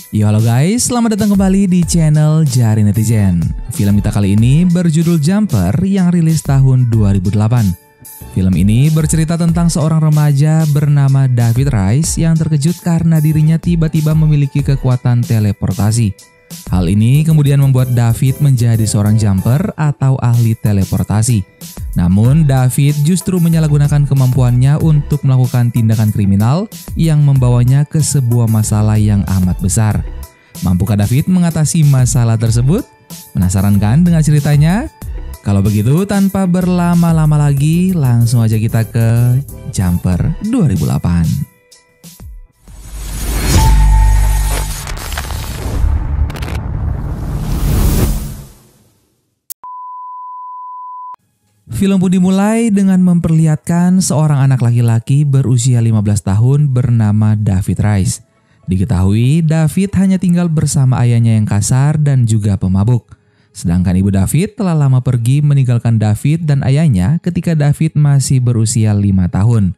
Yo halo guys, selamat datang kembali di channel Jari Netizen. Film kita kali ini berjudul Jumper yang rilis tahun 2008. Film ini bercerita tentang seorang remaja bernama David Rice yang terkejut karena dirinya tiba-tiba memiliki kekuatan teleportasi. Hal ini kemudian membuat David menjadi seorang jumper atau ahli teleportasi. Namun David justru menyalahgunakan kemampuannya untuk melakukan tindakan kriminal yang membawanya ke sebuah masalah yang amat besar. Mampukah David mengatasi masalah tersebut? Penasaran kan dengan ceritanya? Kalau begitu tanpa berlama-lama lagi langsung aja kita ke Jumper 2008. Film pun dimulai dengan memperlihatkan seorang anak laki-laki berusia 15 tahun bernama David Rice. Diketahui David hanya tinggal bersama ayahnya yang kasar dan juga pemabuk. Sedangkan ibu David telah lama pergi meninggalkan David dan ayahnya ketika David masih berusia 5 tahun.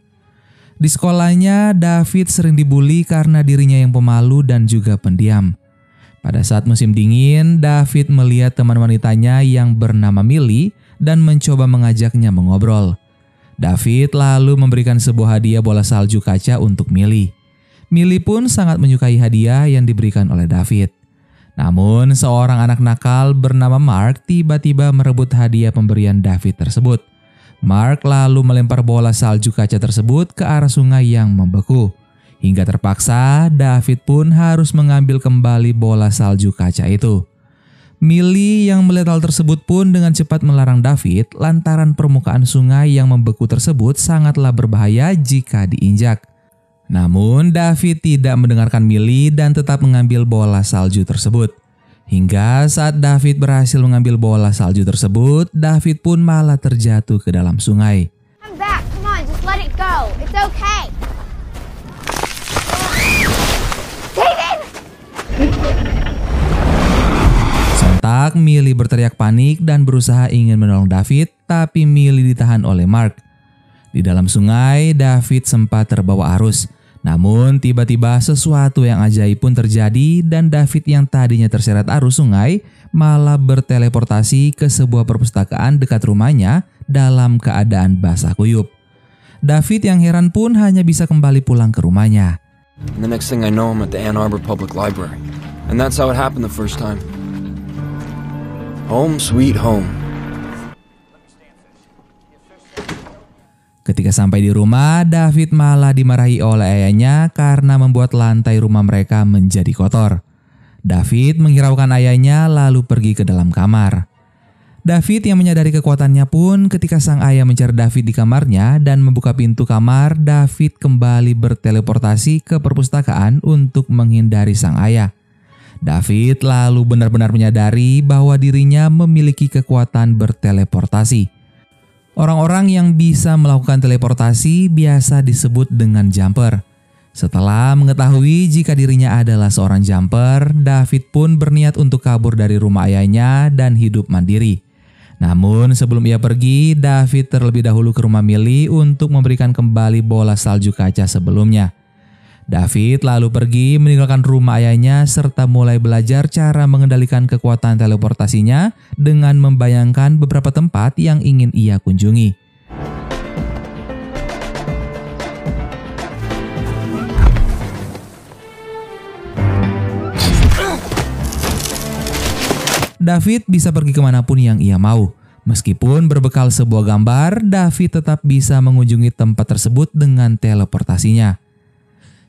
Di sekolahnya, David sering dibully karena dirinya yang pemalu dan juga pendiam. Pada saat musim dingin, David melihat teman wanitanya yang bernama Millie dan mencoba mengajaknya mengobrol. David lalu memberikan sebuah hadiah bola salju kaca untuk Millie. Millie pun sangat menyukai hadiah yang diberikan oleh David. Namun, seorang anak nakal bernama Mark tiba-tiba merebut hadiah pemberian David tersebut. Mark lalu melempar bola salju kaca tersebut ke arah sungai yang membeku. Hingga terpaksa, David pun harus mengambil kembali bola salju kaca itu. Millie yang melihat hal tersebut pun dengan cepat melarang David lantaran permukaan sungai yang membeku tersebut sangatlah berbahaya jika diinjak. Namun David tidak mendengarkan Millie dan tetap mengambil bola salju tersebut. Hingga saat David berhasil mengambil bola salju tersebut, David pun malah terjatuh ke dalam sungai. Come back, come on, just let it go. It's okay. David! Sontak, Millie berteriak panik dan berusaha ingin menolong David, tapi Millie ditahan oleh Mark. Di dalam sungai, David sempat terbawa arus. Namun tiba-tiba sesuatu yang ajaib pun terjadi dan David yang tadinya terseret arus sungai malah berteleportasi ke sebuah perpustakaan dekat rumahnya dalam keadaan basah kuyup. David yang heran pun hanya bisa kembali pulang ke rumahnya. And the next thing I know, I'm at the Ann Arbor Public Library. And that's how it happened the first time. Home sweet home. Ketika sampai di rumah, David malah dimarahi oleh ayahnya karena membuat lantai rumah mereka menjadi kotor. David menghiraukan ayahnya lalu pergi ke dalam kamar. David yang menyadari kekuatannya pun ketika sang ayah mencari David di kamarnya dan membuka pintu kamar, David kembali berteleportasi ke perpustakaan untuk menghindari sang ayah. David lalu benar-benar menyadari bahwa dirinya memiliki kekuatan berteleportasi. Orang-orang yang bisa melakukan teleportasi biasa disebut dengan jumper. Setelah mengetahui jika dirinya adalah seorang jumper, David pun berniat untuk kabur dari rumah ayahnya dan hidup mandiri. Namun sebelum ia pergi, David terlebih dahulu ke rumah Millie untuk memberikan kembali bola salju kaca sebelumnya. David lalu pergi meninggalkan rumah ayahnya serta mulai belajar cara mengendalikan kekuatan teleportasinya dengan membayangkan beberapa tempat yang ingin ia kunjungi. David bisa pergi kemanapun yang ia mau. Meskipun berbekal sebuah gambar, David tetap bisa mengunjungi tempat tersebut dengan teleportasinya.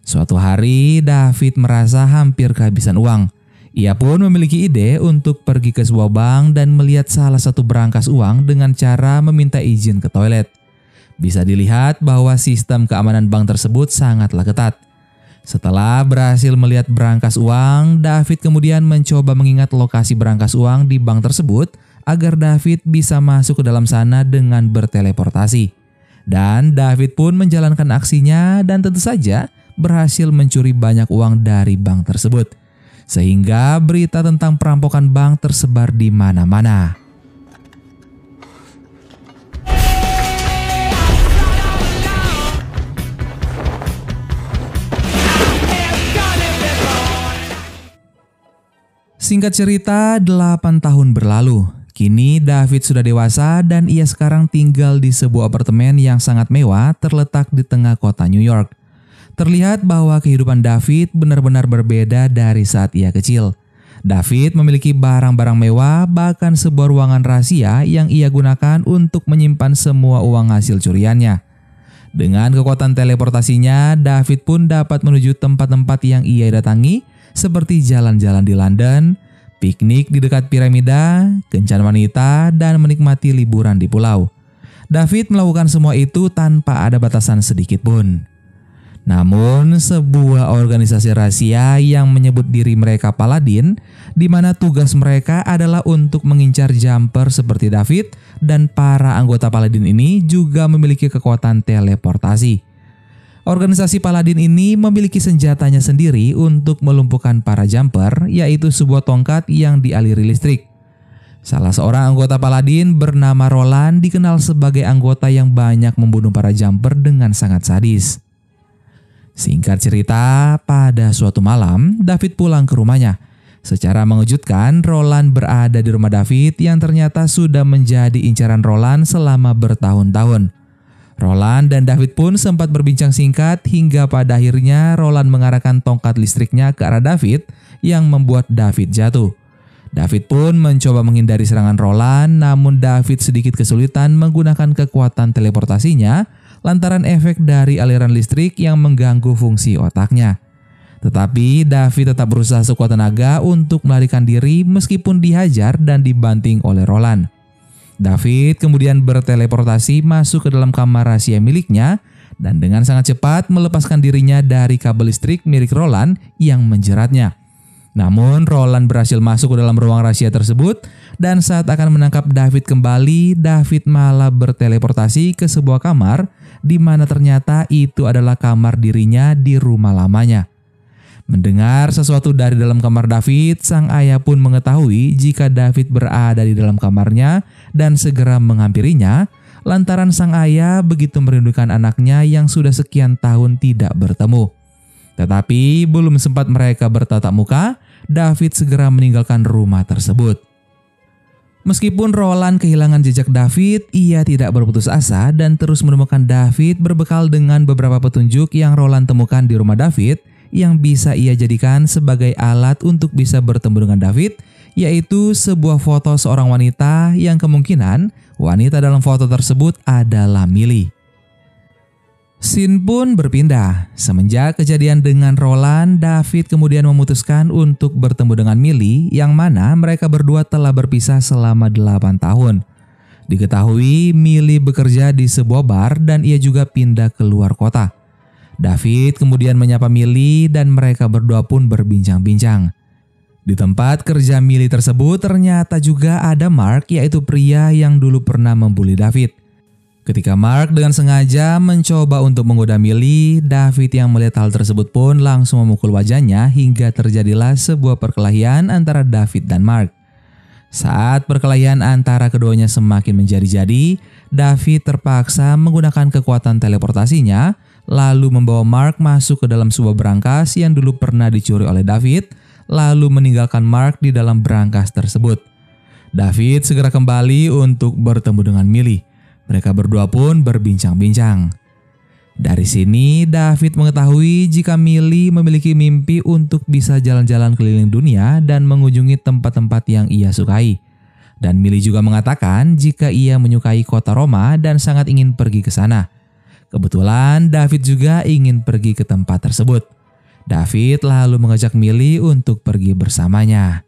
Suatu hari, David merasa hampir kehabisan uang. Ia pun memiliki ide untuk pergi ke sebuah bank dan melihat salah satu berangkas uang dengan cara meminta izin ke toilet. Bisa dilihat bahwa sistem keamanan bank tersebut sangatlah ketat. Setelah berhasil melihat berangkas uang, David kemudian mencoba mengingat lokasi berangkas uang di bank tersebut agar David bisa masuk ke dalam sana dengan berteleportasi. Dan David pun menjalankan aksinya dan tentu saja berhasil mencuri banyak uang dari bank tersebut. Sehingga berita tentang perampokan bank tersebar di mana-mana. Singkat cerita, 8 tahun berlalu. Kini David sudah dewasa dan ia sekarang tinggal di sebuah apartemen yang sangat mewah terletak di tengah kota New York. Terlihat bahwa kehidupan David benar-benar berbeda dari saat ia kecil. David memiliki barang-barang mewah, bahkan sebuah ruangan rahasia yang ia gunakan untuk menyimpan semua uang hasil curiannya. Dengan kekuatan teleportasinya, David pun dapat menuju tempat-tempat yang ia datangi, seperti jalan-jalan di London, piknik di dekat piramida, kencan wanita, dan menikmati liburan di pulau. David melakukan semua itu tanpa ada batasan sedikit pun. Namun, sebuah organisasi rahasia yang menyebut diri mereka Paladin, di mana tugas mereka adalah untuk mengincar jumper seperti David, dan para anggota Paladin ini juga memiliki kekuatan teleportasi. Organisasi Paladin ini memiliki senjatanya sendiri untuk melumpuhkan para jumper, yaitu sebuah tongkat yang dialiri listrik. Salah seorang anggota Paladin bernama Roland dikenal sebagai anggota yang banyak membunuh para jumper dengan sangat sadis. Singkat cerita, pada suatu malam, David pulang ke rumahnya. Secara mengejutkan, Roland berada di rumah David yang ternyata sudah menjadi incaran Roland selama bertahun-tahun. Roland dan David pun sempat berbincang singkat hingga pada akhirnya Roland mengarahkan tongkat listriknya ke arah David yang membuat David jatuh. David pun mencoba menghindari serangan Roland, namun David sedikit kesulitan menggunakan kekuatan teleportasinya lantaran efek dari aliran listrik yang mengganggu fungsi otaknya. Tetapi David tetap berusaha sekuat tenaga untuk melarikan diri meskipun dihajar dan dibanting oleh Roland. David kemudian berteleportasi masuk ke dalam kamar rahasia miliknya dan dengan sangat cepat melepaskan dirinya dari kabel listrik milik Roland yang menjeratnya. Namun Roland berhasil masuk ke dalam ruang rahasia tersebut dan saat akan menangkap David kembali, David malah berteleportasi ke sebuah kamar di mana ternyata itu adalah kamar dirinya di rumah lamanya. Mendengar sesuatu dari dalam kamar David, sang ayah pun mengetahui jika David berada di dalam kamarnya dan segera menghampirinya, lantaran sang ayah begitu merindukan anaknya yang sudah sekian tahun tidak bertemu. Tetapi belum sempat mereka bertatap muka, David segera meninggalkan rumah tersebut. Meskipun Roland kehilangan jejak David, ia tidak berputus asa dan terus menemukan David berbekal dengan beberapa petunjuk yang Roland temukan di rumah David yang bisa ia jadikan sebagai alat untuk bisa bertemu dengan David, yaitu sebuah foto seorang wanita yang kemungkinan wanita dalam foto tersebut adalah Millie. Scene pun berpindah. Semenjak kejadian dengan Roland, David kemudian memutuskan untuk bertemu dengan Millie yang mana mereka berdua telah berpisah selama 8 tahun. Diketahui Millie bekerja di sebuah bar dan ia juga pindah ke luar kota. David kemudian menyapa Millie dan mereka berdua pun berbincang-bincang. Di tempat kerja Millie tersebut ternyata juga ada Mark, yaitu pria yang dulu pernah membuli David. Ketika Mark dengan sengaja mencoba untuk menggoda Millie, David yang melihat hal tersebut pun langsung memukul wajahnya hingga terjadilah sebuah perkelahian antara David dan Mark. Saat perkelahian antara keduanya semakin menjadi-jadi, David terpaksa menggunakan kekuatan teleportasinya lalu membawa Mark masuk ke dalam sebuah brankas yang dulu pernah dicuri oleh David, lalu meninggalkan Mark di dalam brankas tersebut. David segera kembali untuk bertemu dengan Millie. Mereka berdua pun berbincang-bincang. Dari sini, David mengetahui jika Millie memiliki mimpi untuk bisa jalan-jalan keliling dunia dan mengunjungi tempat-tempat yang ia sukai. Dan Millie juga mengatakan jika ia menyukai kota Roma dan sangat ingin pergi ke sana. Kebetulan David juga ingin pergi ke tempat tersebut. David lalu mengajak Millie untuk pergi bersamanya.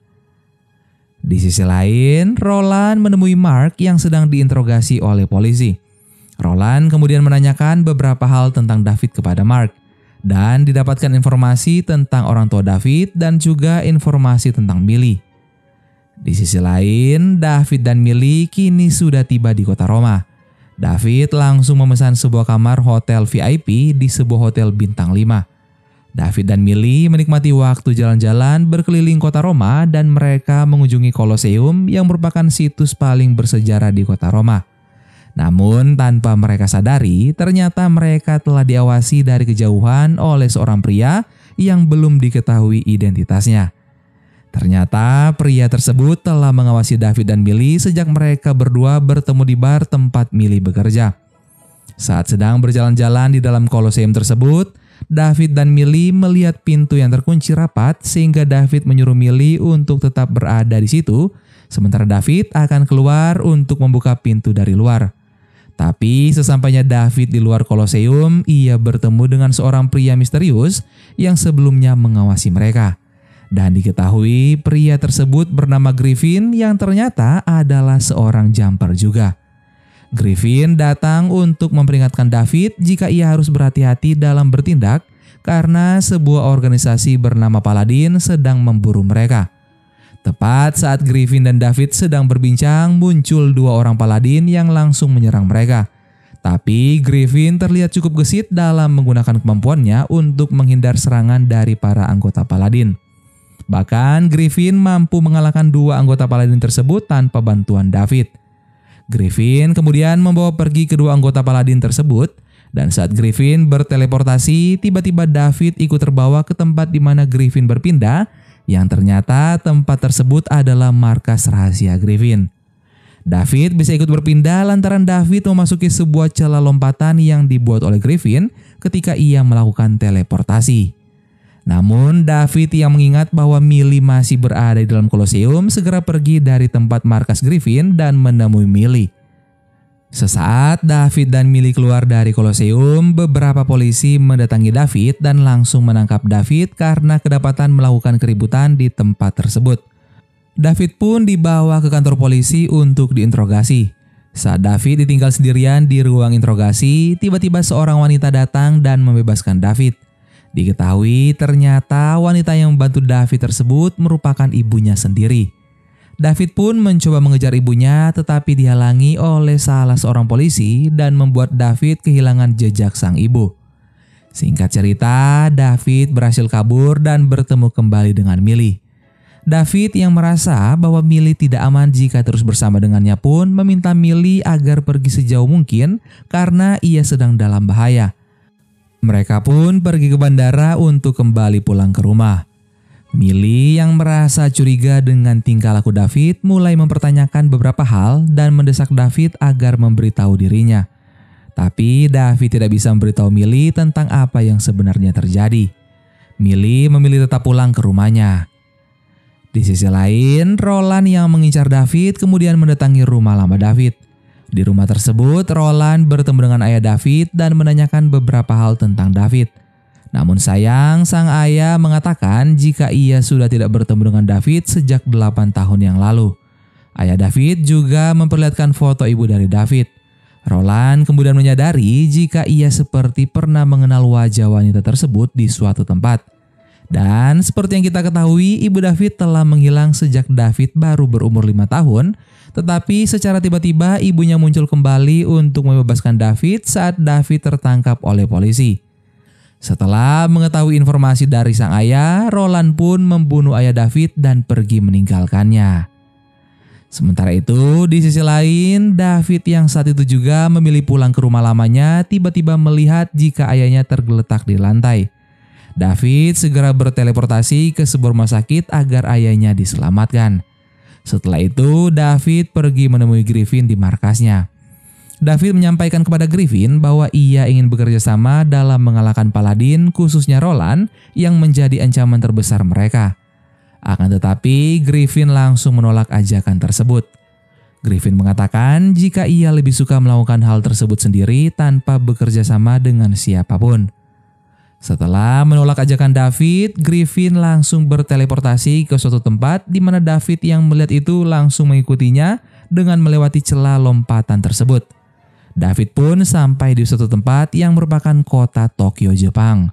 Di sisi lain, Roland menemui Mark yang sedang diinterogasi oleh polisi. Roland kemudian menanyakan beberapa hal tentang David kepada Mark dan didapatkan informasi tentang orang tua David dan juga informasi tentang Millie. Di sisi lain, David dan Millie kini sudah tiba di kota Roma. David langsung memesan sebuah kamar hotel VIP di sebuah hotel bintang 5. David dan Millie menikmati waktu jalan-jalan berkeliling kota Roma dan mereka mengunjungi Colosseum yang merupakan situs paling bersejarah di kota Roma. Namun tanpa mereka sadari, ternyata mereka telah diawasi dari kejauhan oleh seorang pria yang belum diketahui identitasnya. Ternyata pria tersebut telah mengawasi David dan Millie sejak mereka berdua bertemu di bar tempat Millie bekerja. Saat sedang berjalan-jalan di dalam Koloseum tersebut, David dan Millie melihat pintu yang terkunci rapat sehingga David menyuruh Millie untuk tetap berada di situ, sementara David akan keluar untuk membuka pintu dari luar. Tapi sesampainya David di luar Koloseum, ia bertemu dengan seorang pria misterius yang sebelumnya mengawasi mereka. Dan diketahui pria tersebut bernama Griffin yang ternyata adalah seorang jumper juga. Griffin datang untuk memperingatkan David jika ia harus berhati-hati dalam bertindak karena sebuah organisasi bernama Paladin sedang memburu mereka. Tepat saat Griffin dan David sedang berbincang, muncul dua orang Paladin yang langsung menyerang mereka. Tapi Griffin terlihat cukup gesit dalam menggunakan kemampuannya untuk menghindar serangan dari para anggota Paladin. Bahkan Griffin mampu mengalahkan dua anggota Paladin tersebut tanpa bantuan David. Griffin kemudian membawa pergi kedua anggota Paladin tersebut, dan saat Griffin berteleportasi, tiba-tiba David ikut terbawa ke tempat di mana Griffin berpindah, yang ternyata tempat tersebut adalah markas rahasia Griffin. David bisa ikut berpindah lantaran David memasuki sebuah celah lompatan yang dibuat oleh Griffin ketika ia melakukan teleportasi. Namun David yang mengingat bahwa Millie masih berada di dalam Koloseum segera pergi dari tempat markas Griffin dan menemui Millie. Sesaat David dan Millie keluar dari Koloseum, beberapa polisi mendatangi David dan langsung menangkap David karena kedapatan melakukan keributan di tempat tersebut. David pun dibawa ke kantor polisi untuk diinterogasi. Saat David ditinggal sendirian di ruang interogasi, tiba-tiba seorang wanita datang dan membebaskan David. Diketahui ternyata wanita yang membantu David tersebut merupakan ibunya sendiri. David pun mencoba mengejar ibunya tetapi dihalangi oleh salah seorang polisi dan membuat David kehilangan jejak sang ibu. Singkat cerita, David berhasil kabur dan bertemu kembali dengan Millie. David yang merasa bahwa Millie tidak aman jika terus bersama dengannya pun meminta Millie agar pergi sejauh mungkin karena ia sedang dalam bahaya. Mereka pun pergi ke bandara untuk kembali pulang ke rumah. Millie yang merasa curiga dengan tingkah laku David mulai mempertanyakan beberapa hal dan mendesak David agar memberitahu dirinya. Tapi David tidak bisa memberitahu Millie tentang apa yang sebenarnya terjadi. Millie memilih tetap pulang ke rumahnya. Di sisi lain, Roland yang mengincar David kemudian mendatangi rumah lama David. Di rumah tersebut, Roland bertemu dengan ayah David dan menanyakan beberapa hal tentang David. Namun sayang, sang ayah mengatakan jika ia sudah tidak bertemu dengan David sejak 8 tahun yang lalu. Ayah David juga memperlihatkan foto ibu dari David. Roland kemudian menyadari jika ia seperti pernah mengenal wajah wanita tersebut di suatu tempat. Dan seperti yang kita ketahui, ibu David telah menghilang sejak David baru berumur 5 tahun. Tetapi secara tiba-tiba ibunya muncul kembali untuk membebaskan David saat David tertangkap oleh polisi. Setelah mengetahui informasi dari sang ayah, Roland pun membunuh ayah David dan pergi meninggalkannya. Sementara itu, di sisi lain, David yang saat itu juga memilih pulang ke rumah lamanya tiba-tiba melihat jika ayahnya tergeletak di lantai. David segera berteleportasi ke sebuah rumah sakit agar ayahnya diselamatkan. Setelah itu, David pergi menemui Griffin di markasnya. David menyampaikan kepada Griffin bahwa ia ingin bekerja sama dalam mengalahkan Paladin, khususnya Roland, yang menjadi ancaman terbesar mereka. Akan tetapi, Griffin langsung menolak ajakan tersebut. Griffin mengatakan jika ia lebih suka melakukan hal tersebut sendiri tanpa bekerja sama dengan siapapun. Setelah menolak ajakan David, Griffin langsung berteleportasi ke suatu tempat di mana David yang melihat itu langsung mengikutinya dengan melewati celah lompatan tersebut. David pun sampai di suatu tempat yang merupakan kota Tokyo, Jepang.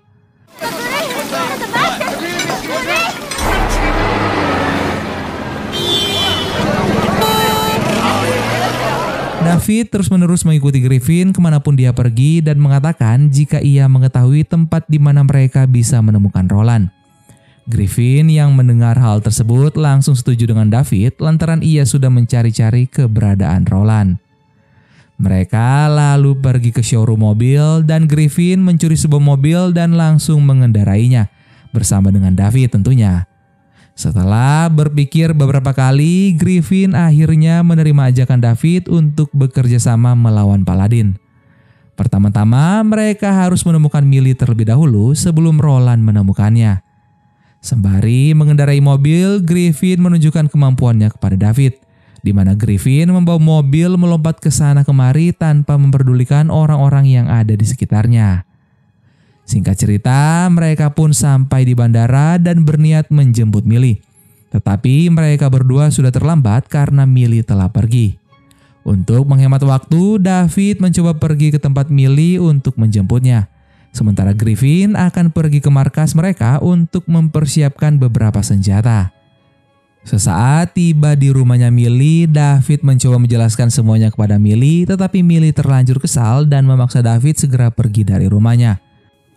David terus-menerus mengikuti Griffin kemanapun dia pergi dan mengatakan jika ia mengetahui tempat di mana mereka bisa menemukan Roland. Griffin yang mendengar hal tersebut langsung setuju dengan David lantaran ia sudah mencari-cari keberadaan Roland. Mereka lalu pergi ke showroom mobil dan Griffin mencuri sebuah mobil dan langsung mengendarainya bersama dengan David tentunya. Setelah berpikir beberapa kali, Griffin akhirnya menerima ajakan David untuk bekerja sama melawan Paladin. Pertama-tama mereka harus menemukan Millie terlebih dahulu sebelum Roland menemukannya. Sembari mengendarai mobil, Griffin menunjukkan kemampuannya kepada David, di mana Griffin membawa mobil melompat ke sana kemari tanpa memperdulikan orang-orang yang ada di sekitarnya. Singkat cerita, mereka pun sampai di bandara dan berniat menjemput Millie. Tetapi mereka berdua sudah terlambat karena Millie telah pergi. Untuk menghemat waktu, David mencoba pergi ke tempat Millie untuk menjemputnya. Sementara Griffin akan pergi ke markas mereka untuk mempersiapkan beberapa senjata. Sesaat tiba di rumahnya Millie, David mencoba menjelaskan semuanya kepada Millie, tetapi Millie terlanjur kesal dan memaksa David segera pergi dari rumahnya.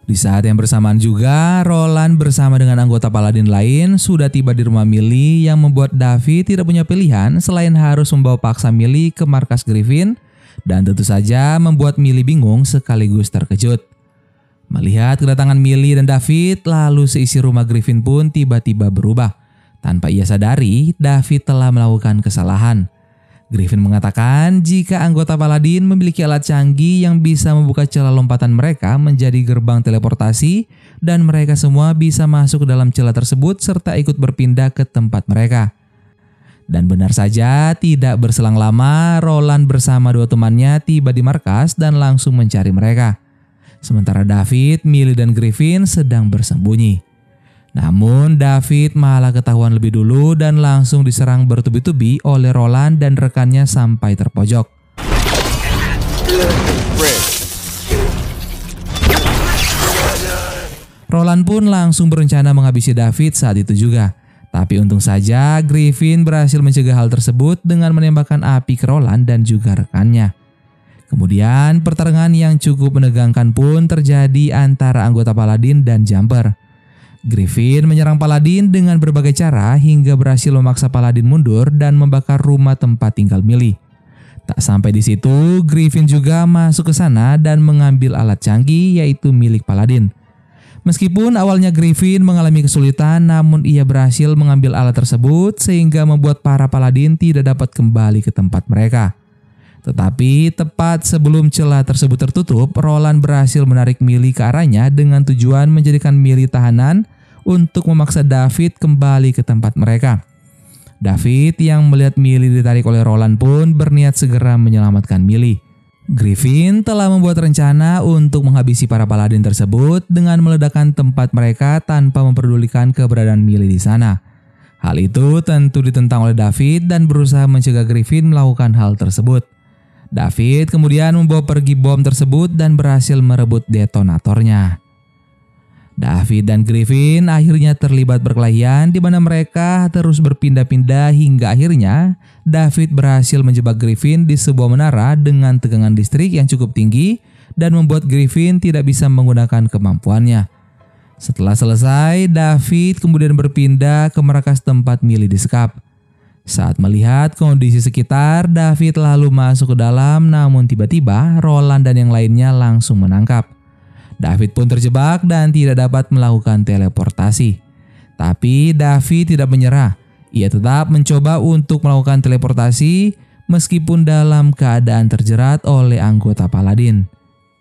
Di saat yang bersamaan juga, Roland bersama dengan anggota Paladin lain sudah tiba di rumah Millie yang membuat David tidak punya pilihan selain harus membawa paksa Millie ke markas Griffin dan tentu saja membuat Millie bingung sekaligus terkejut. Melihat kedatangan Millie dan David, lalu seisi rumah Griffin pun tiba-tiba berubah. Tanpa ia sadari, David telah melakukan kesalahan. Griffin mengatakan jika anggota Paladin memiliki alat canggih yang bisa membuka celah lompatan mereka menjadi gerbang teleportasi dan mereka semua bisa masuk ke dalam celah tersebut serta ikut berpindah ke tempat mereka. Dan benar saja, tidak berselang lama, Roland bersama dua temannya tiba di markas dan langsung mencari mereka. Sementara David, Millie, dan Griffin sedang bersembunyi. Namun David malah ketahuan lebih dulu dan langsung diserang bertubi-tubi oleh Roland dan rekannya sampai terpojok. Roland pun langsung berencana menghabisi David saat itu juga. Tapi untung saja Griffin berhasil mencegah hal tersebut dengan menembakkan api ke Roland dan juga rekannya. Kemudian pertarungan yang cukup menegangkan pun terjadi antara anggota Paladin dan Jumper. Griffin menyerang Paladin dengan berbagai cara hingga berhasil memaksa Paladin mundur dan membakar rumah tempat tinggal Millie. Tak sampai di situ, Griffin juga masuk ke sana dan mengambil alat canggih yaitu milik Paladin. Meskipun awalnya Griffin mengalami kesulitan, namun ia berhasil mengambil alat tersebut sehingga membuat para Paladin tidak dapat kembali ke tempat mereka. Tetapi tepat sebelum celah tersebut tertutup, Roland berhasil menarik Millie ke arahnya dengan tujuan menjadikan Millie tahanan untuk memaksa David kembali ke tempat mereka. David yang melihat Millie ditarik oleh Roland pun berniat segera menyelamatkan Millie. Griffin telah membuat rencana untuk menghabisi para Paladin tersebut dengan meledakkan tempat mereka tanpa memperdulikan keberadaan Millie di sana. Hal itu tentu ditentang oleh David dan berusaha mencegah Griffin melakukan hal tersebut. David kemudian membawa pergi bom tersebut dan berhasil merebut detonatornya. David dan Griffin akhirnya terlibat perkelahian di mana mereka terus berpindah-pindah hingga akhirnya David berhasil menjebak Griffin di sebuah menara dengan tegangan listrik yang cukup tinggi dan membuat Griffin tidak bisa menggunakan kemampuannya. Setelah selesai, David kemudian berpindah ke markas tempat Millie disekap. Saat melihat kondisi sekitar, David lalu masuk ke dalam, namun tiba-tiba Roland dan yang lainnya langsung menangkap. David pun terjebak dan tidak dapat melakukan teleportasi. Tapi David tidak menyerah. Ia tetap mencoba untuk melakukan teleportasi meskipun dalam keadaan terjerat oleh anggota Paladin.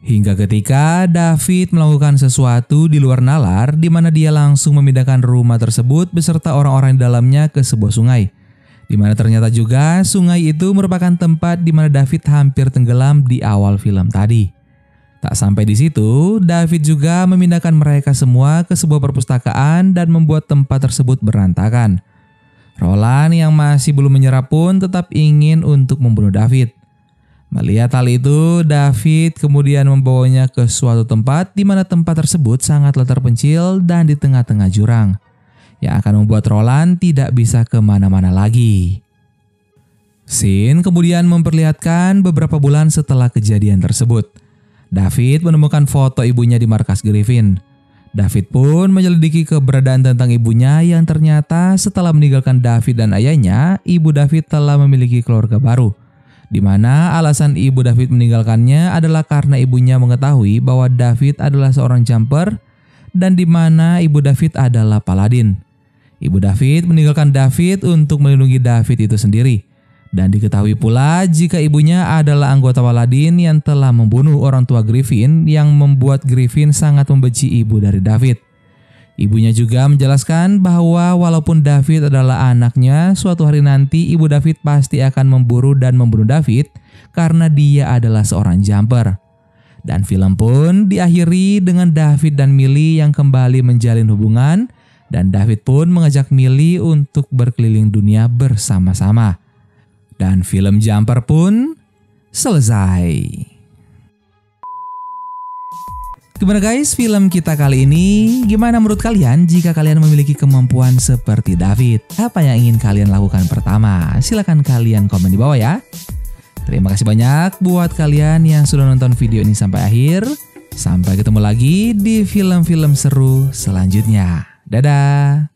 Hingga ketika David melakukan sesuatu di luar nalar di mana dia langsung memindahkan rumah tersebut beserta orang-orang di dalamnya ke sebuah sungai. Di mana ternyata juga sungai itu merupakan tempat di mana David hampir tenggelam di awal film tadi. Tak sampai di situ, David juga memindahkan mereka semua ke sebuah perpustakaan dan membuat tempat tersebut berantakan. Roland yang masih belum menyerah pun tetap ingin untuk membunuh David. Melihat hal itu, David kemudian membawanya ke suatu tempat di mana tempat tersebut sangatlah terpencil dan di tengah-tengah jurang, yang akan membuat Roland tidak bisa kemana-mana lagi. Scene kemudian memperlihatkan beberapa bulan setelah kejadian tersebut. David menemukan foto ibunya di markas Griffin. David pun menyelidiki keberadaan tentang ibunya yang ternyata setelah meninggalkan David dan ayahnya, ibu David telah memiliki keluarga baru. Di mana alasan ibu David meninggalkannya adalah karena ibunya mengetahui bahwa David adalah seorang jumper dan di mana ibu David adalah Paladin. Ibu David meninggalkan David untuk melindungi David itu sendiri. Dan diketahui pula jika ibunya adalah anggota Paladin yang telah membunuh orang tua Griffin yang membuat Griffin sangat membenci ibu dari David. Ibunya juga menjelaskan bahwa walaupun David adalah anaknya, suatu hari nanti ibu David pasti akan memburu dan membunuh David karena dia adalah seorang jumper. Dan film pun diakhiri dengan David dan Millie yang kembali menjalin hubungan dan David pun mengajak Millie untuk berkeliling dunia bersama-sama. Dan film Jumper pun selesai. Gimana guys film kita kali ini? Gimana menurut kalian jika kalian memiliki kemampuan seperti David? Apa yang ingin kalian lakukan pertama? Silahkan kalian komen di bawah ya. Terima kasih banyak buat kalian yang sudah nonton video ini sampai akhir. Sampai ketemu lagi di film-film seru selanjutnya. Dadah!